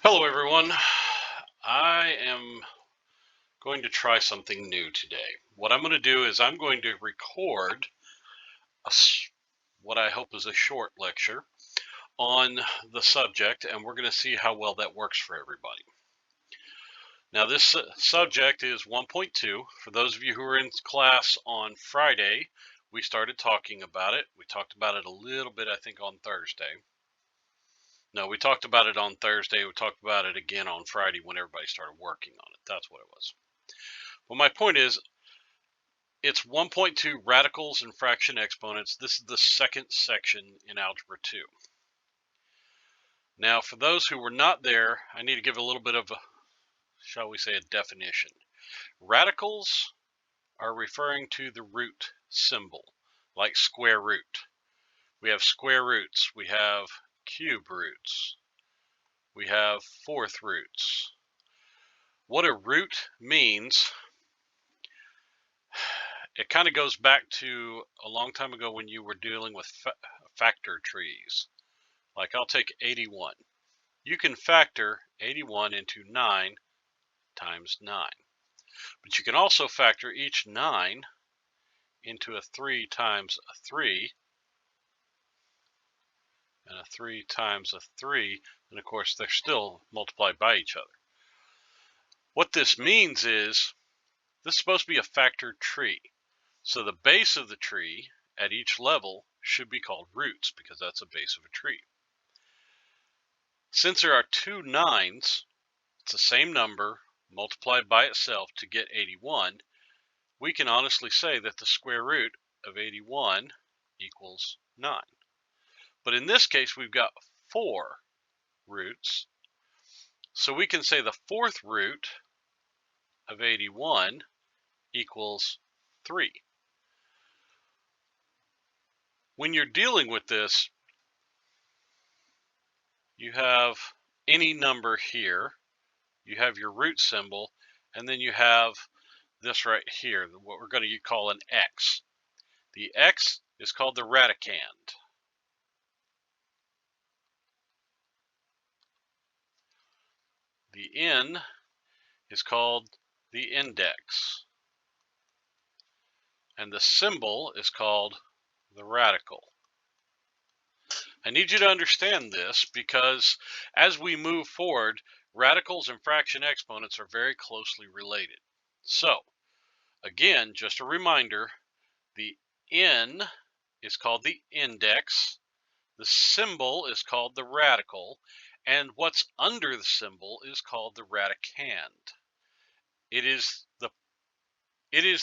Hello everyone. I am going to try something new today. What I'm going to do is I'm going to record what I hope is a short lecture on the subject, and we're going to see how well that works for everybody. Now this subject is 1.2. For those of you who were in class on Friday, we started talking about it. We talked about it a little bit, I think, on Thursday. No, we talked about it on Thursday. We talked about it again on Friday when everybody started working on it. That's what it was. Well, my point is, it's 1.2 radicals and fraction exponents. This is the second section in Algebra 2. Now, for those who were not there, I need to give a little bit of a, shall we say, a definition. Radicals are referring to the root symbol, like square root. We have square roots. We have cube roots. We have fourth roots. What a root means, it kind of goes back to a long time ago when you were dealing with factor trees. Like I'll take 81. You can factor 81 into 9 times 9. But you can also factor each 9 into a 3 times a 3, and a 3 times a 3, and of course they're still multiplied by each other. What this means is, this is supposed to be a factored tree. So the base of the tree at each level should be called roots, because that's the base of a tree. Since there are two 9s, it's the same number multiplied by itself to get 81, we can honestly say that the square root of 81 equals 9. But in this case, we've got 4 roots, so we can say the fourth root of 81 equals 3. When you're dealing with this, you have any number here, you have your root symbol, and then you have this right here, what we're going to call an x. The x is called the radicand. The n is called the index. And the symbol is called the radical. I need you to understand this because as we move forward, radicals and fraction exponents are very closely related. So, again, just a reminder, the n is called the index, the symbol is called the radical, and what's under the symbol is called the radicand. It is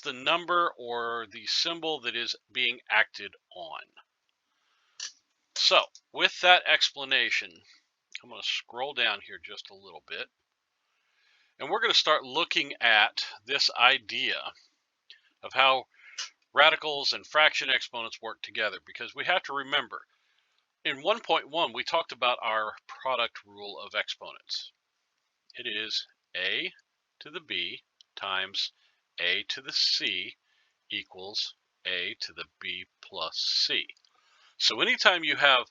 the number or the symbol that is being acted on. So, with that explanation, I'm going to scroll down here just a little bit, and we're going to start looking at this idea of how radicals and fraction exponents work together, because we have to remember, in 1.1, we talked about our product rule of exponents. It is a to the b times a to the c equals a to the b plus c. So anytime you have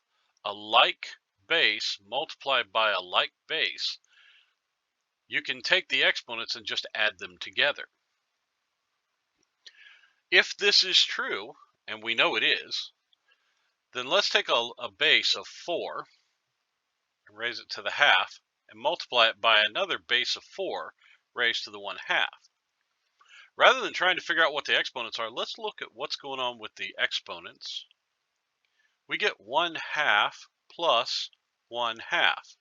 a like base multiplied by a like base, you can take the exponents and just add them together. If this is true, and we know it is, then let's take a base of 4 and raise it to the half and multiply it by another base of 4 raised to the 1/2. Rather than trying to figure out what the exponents are, let's look at what's going on with the exponents. We get 1/2 plus 1/2.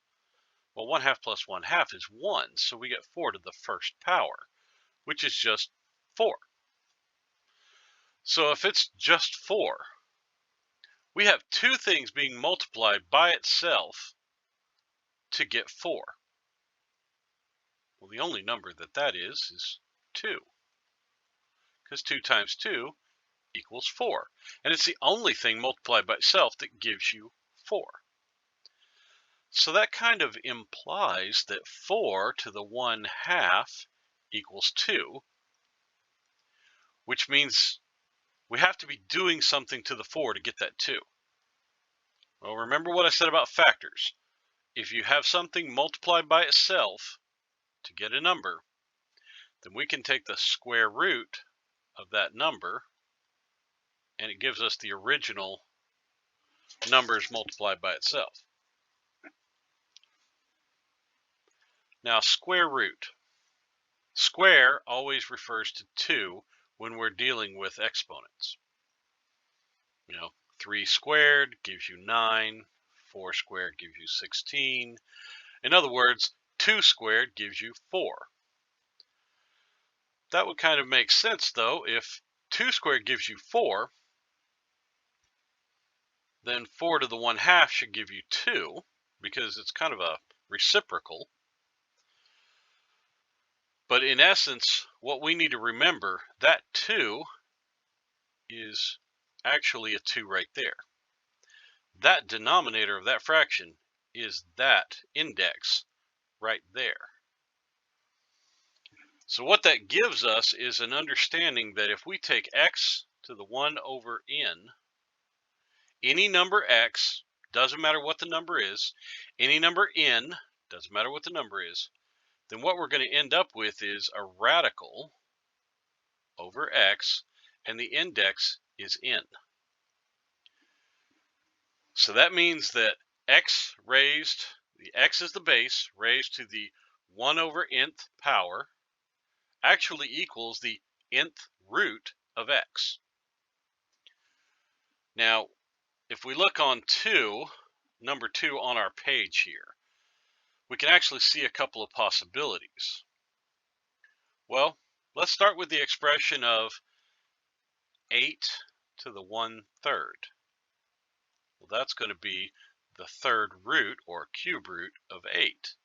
Well, 1/2 plus 1/2 is 1, so we get 4 to the first power, which is just 4. So if it's just 4, we have two things being multiplied by itself to get 4. Well, the only number that is 2, because 2 times 2 equals 4. And it's the only thing multiplied by itself that gives you 4. So that kind of implies that 4 to the 1/2 equals 2, which means we have to be doing something to the 4 to get that 2. Well, remember what I said about factors. if you have something multiplied by itself to get a number, then we can take the square root of that number and it gives us the original numbers multiplied by itself. Now, square root. Square always refers to 2 when we're dealing with exponents. 3 squared gives you 9, 4 squared gives you 16. In other words, 2 squared gives you 4. That would kind of make sense, though. If 2 squared gives you 4, then 4 to the 1/2 should give you 2, because it's kind of a reciprocal. But in essence, what we need to remember, that 2 is actually a 2 right there. That denominator of that fraction is that index right there. So what that gives us is an understanding that if we take x to the 1 over n, any number x, doesn't matter what the number is, any number n, doesn't matter what the number is, then what we're going to end up with is a radical over x, and the index is n. So that means that x raised, the x is the base, raised to the 1 over nth power, actually equals the nth root of x. Now, if we look on number 2 on our page here, we can actually see a couple of possibilities. Well, let's start with the expression of 8 to the 1/3. Well, that's going to be the third root or cube root of 8.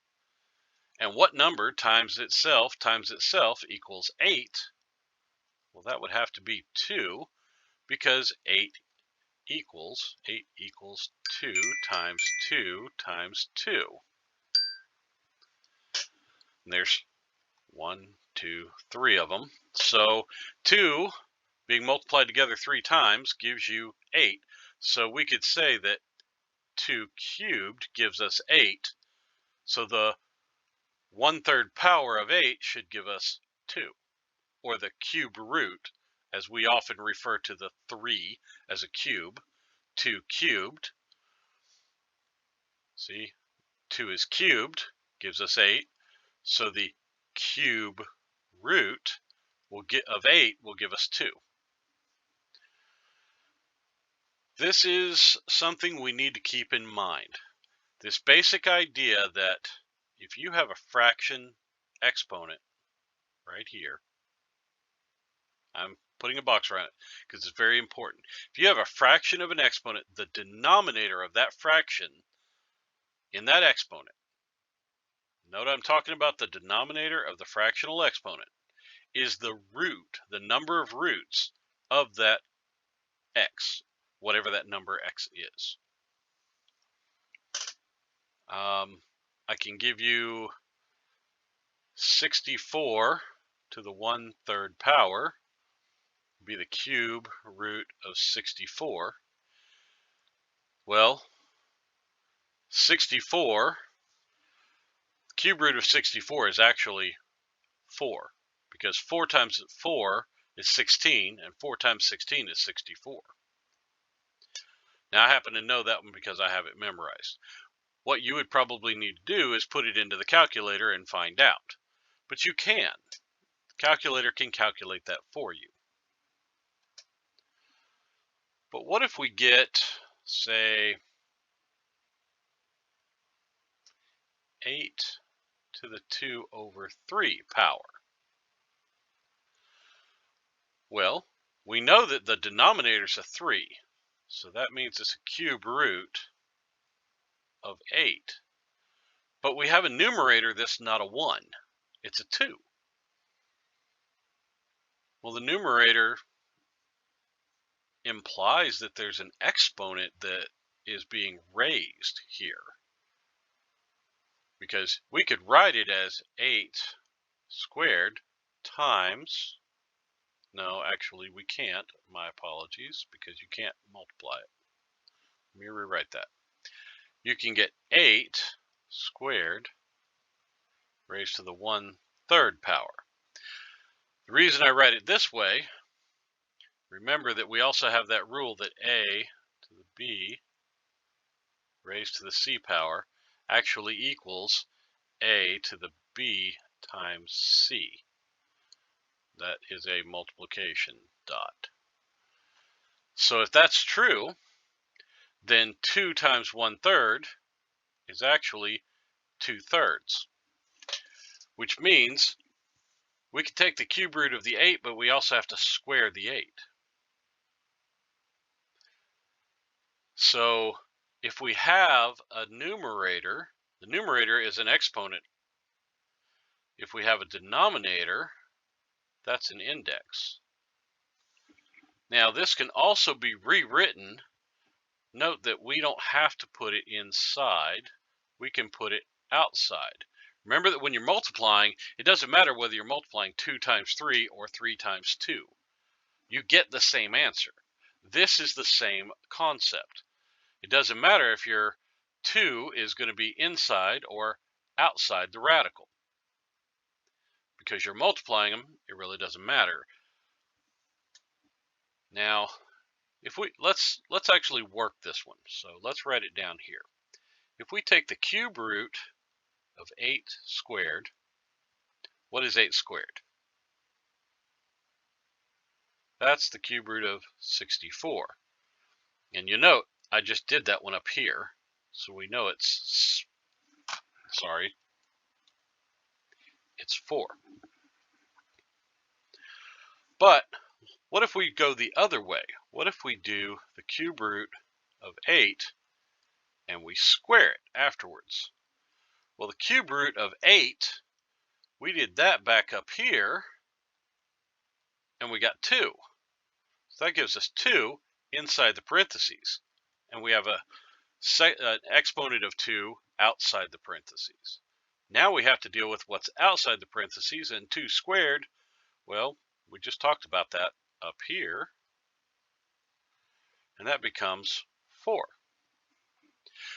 And what number times itself equals 8? Well, that would have to be 2, because 8 equals 2 times 2 times 2. And there's 1, 2, 3 of them. So 2 being multiplied together 3 times gives you 8. So we could say that 2 cubed gives us 8. So the 1/3 power of 8 should give us 2, or the cube root, as we often refer to the 3 as a cube. 2 cubed, see, 2 is cubed, gives us 8. So the cube root of 8 will give us 2. This is something we need to keep in mind. This basic idea that if you have a fraction exponent right here, I'm putting a box around it because it's very important. If you have a fraction of an exponent, the denominator of that fraction in that exponent, note I'm talking about the denominator of the fractional exponent, is the root, the number of roots of that x, whatever that number x is. I can give you 64 to the 1/3 power, be the cube root of 64. Well, 64, cube root of 64 is actually 4, because 4 times 4 is 16, and 4 times 16 is 64. Now, I happen to know that one because I have it memorized. What you would probably need to do is put it into the calculator and find out. But you can. The calculator can calculate that for you. But what if we get, say, 8 to the 2 over 3 power? Well, we know that the denominator is a 3, so that means it's a cube root of 8. But we have a numerator that's not a 1, it's a 2. Well, the numerator implies that there's an exponent that is being raised here, because we could write it as 8 squared times, no, actually we can't, my apologies, because you can't multiply it. Let me rewrite that. You can get 8 squared raised to the 1/3 power. The reason I write it this way, remember that we also have that rule that a to the b raised to the c power actually equals a to the b times c. That is a multiplication dot. So if that's true, then 2 times 1/3 is actually 2/3, which means we could take the cube root of the 8, but we also have to square the 8. So if we have a numerator, the numerator is an exponent. If we have a denominator, that's an index. Now this can also be rewritten. Note that we don't have to put it inside. We can put it outside. Remember that when you're multiplying, it doesn't matter whether you're multiplying 2 times 3 or 3 times 2. You get the same answer. This is the same concept. It doesn't matter if your 2 is going to be inside or outside the radical. Because you're multiplying them, it really doesn't matter. Now, if we let's actually work this one. So let's write it down here. If we take the cube root of 8 squared, what is 8 squared? That's the cube root of 64. And you note, I just did that one up here. So we know it's 4. But what if we go the other way? What if we do the cube root of 8 and we square it afterwards? Well, the cube root of 8, we did that back up here, and we got 2. So that gives us 2 inside the parentheses. And we have an exponent of 2 outside the parentheses. Now we have to deal with what's outside the parentheses, and 2 squared, well, we just talked about that up here, and that becomes 4.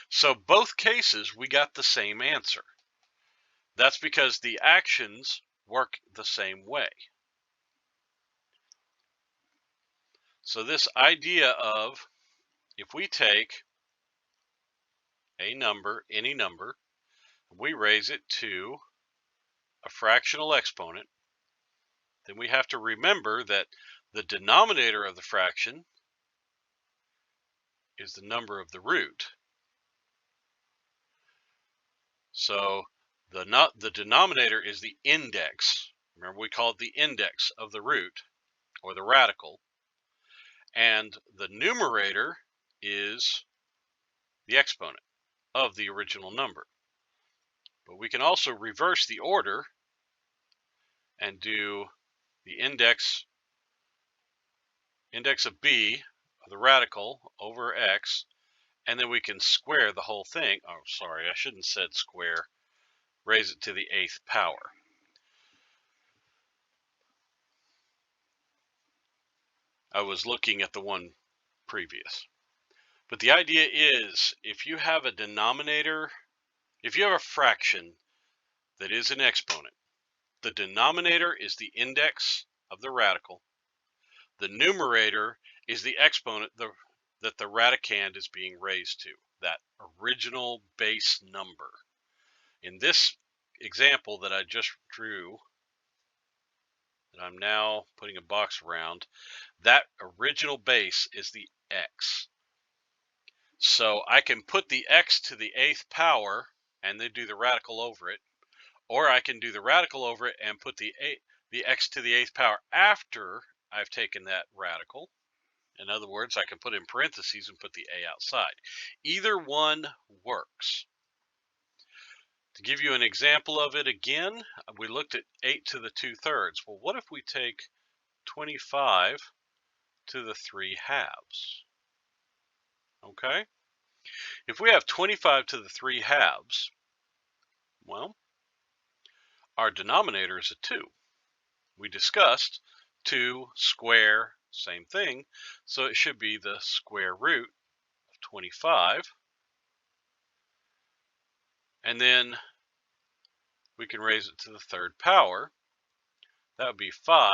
So both cases, we got the same answer. That's because the actions work the same way. So this idea of, if we take a number, any number, we raise it to a fractional exponent, then we have to remember that the denominator of the fraction is the number of the root. So the denominator is the index. Remember, we call it the index of the root, or the radical. And the numerator is the exponent of the original number. But we can also reverse the order and do the index of b, of the radical, over x, and then we can square the whole thing. Oh, sorry, I shouldn't have said square. Raise it to the 8th power. I was looking at the one previous. But the idea is, if you have a denominator, if you have a fraction that is an exponent, the denominator is the index of the radical. The numerator is the exponent that the radicand is being raised to, that original base number. In this example that I just drew, that I'm now putting a box around, that original base is the x. So I can put the x to the 8th power and then do the radical over it, or I can do the radical over it and put the x to the 8th power after I've taken that radical. In other words, I can put in parentheses and put the a outside. Either one works. To give you an example of it again, we looked at 8 to the 2/3. Well, what if we take 25 to the 3/2? Okay? If we have 25 to the 3/2, well, our denominator is a 2. We discussed 2 square, same thing, so it should be the square root of 25. and then we can raise it to the third power. That would be 5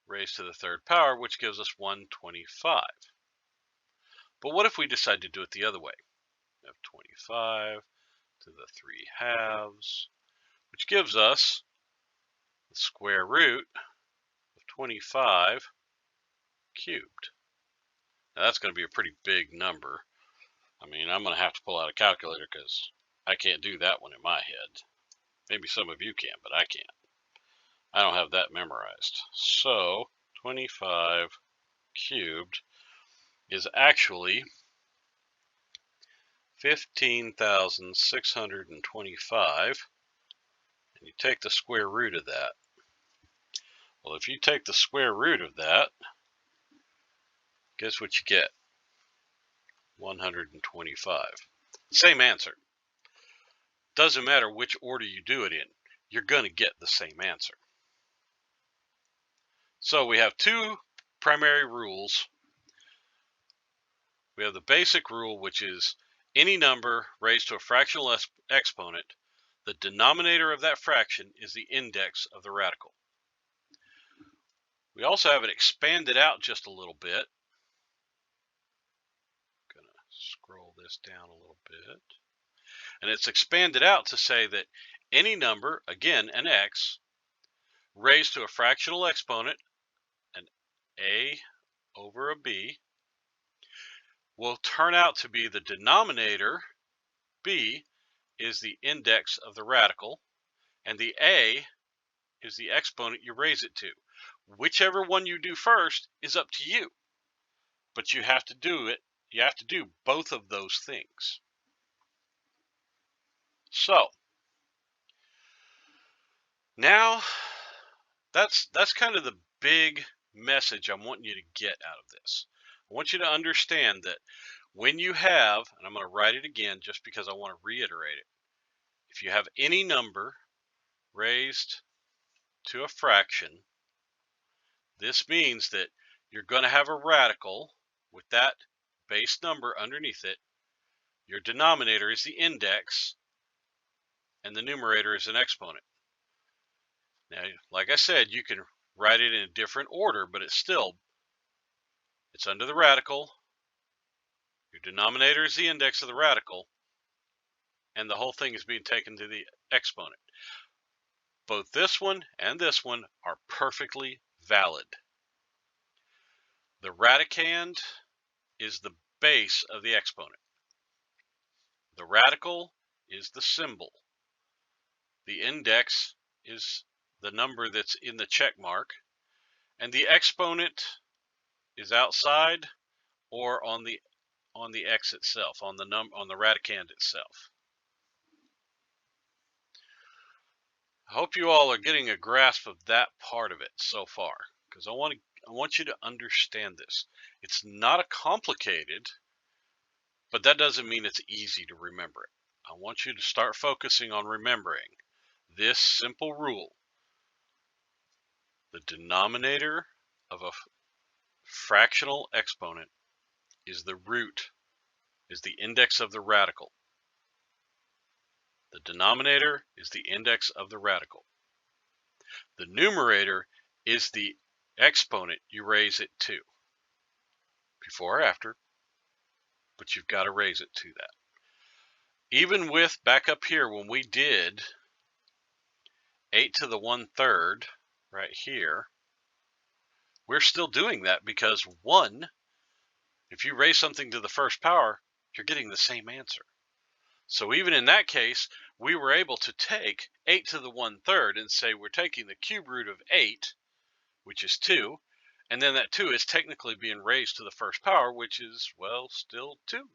raised to the third power, which gives us 125. But what if we decide to do it the other way? We have 25 to the 3 halves, which gives us the square root of 25 cubed. Now that's going to be a pretty big number. I mean, I'm going to have to pull out a calculator because I can't do that one in my head. Maybe some of you can, but I can't. I don't have that memorized. So 25 cubed is actually 15,625, and you take the square root of that. Well, if you take the square root of that, guess what you get? 125. Same answer. Doesn't matter which order you do it in, you're going to get the same answer. So we have two primary rules. We have the basic rule, which is any number raised to a fractional exponent, the denominator of that fraction is the index of the radical. We also have it expanded out just a little bit. I'm going to scroll this down a little bit. And it's expanded out to say that any number, again, an x, raised to a fractional exponent, an a over a b, will turn out to be the denominator, b, is the index of the radical, and the a is the exponent you raise it to. Whichever one you do first is up to you, but you have to do it. You have to do both of those things. So now that's kind of the big message I'm wanting you to get out of this. I want you to understand that when you have, and I'm going to write it again just because I want to reiterate it, if you have any number raised to a fraction, this means that you're going to have a radical with that base number underneath it. Your denominator is the index, and the numerator is an exponent. Now, like I said, you can write it in a different order, but it's under the radical. Your denominator is the index of the radical, and the whole thing is being taken to the exponent. Both this one and this one are perfectly valid. The radicand is the base of the exponent. The radical is the symbol. The index is the number that's in the check mark, and the exponent is outside or on the x itself, on the radicand itself. I hope you all are getting a grasp of that part of it so far, because I want you to understand this. It's not complicated, but that doesn't mean it's easy to remember it. I want you to start focusing on remembering this simple rule. The denominator of a fractional exponent is the root, is the index of the radical. The denominator is the index of the radical. The numerator is the exponent you raise it to, before or after, but you've got to raise it to that. Even with, back up here, when we did 8 to the 1/3 right here, we're still doing that because 1, if you raise something to the first power, you're getting the same answer. So even in that case, we were able to take 8 to the 1/3 and say we're taking the cube root of 8, which is 2, and then that 2 is technically being raised to the first power, which is, well, still 2.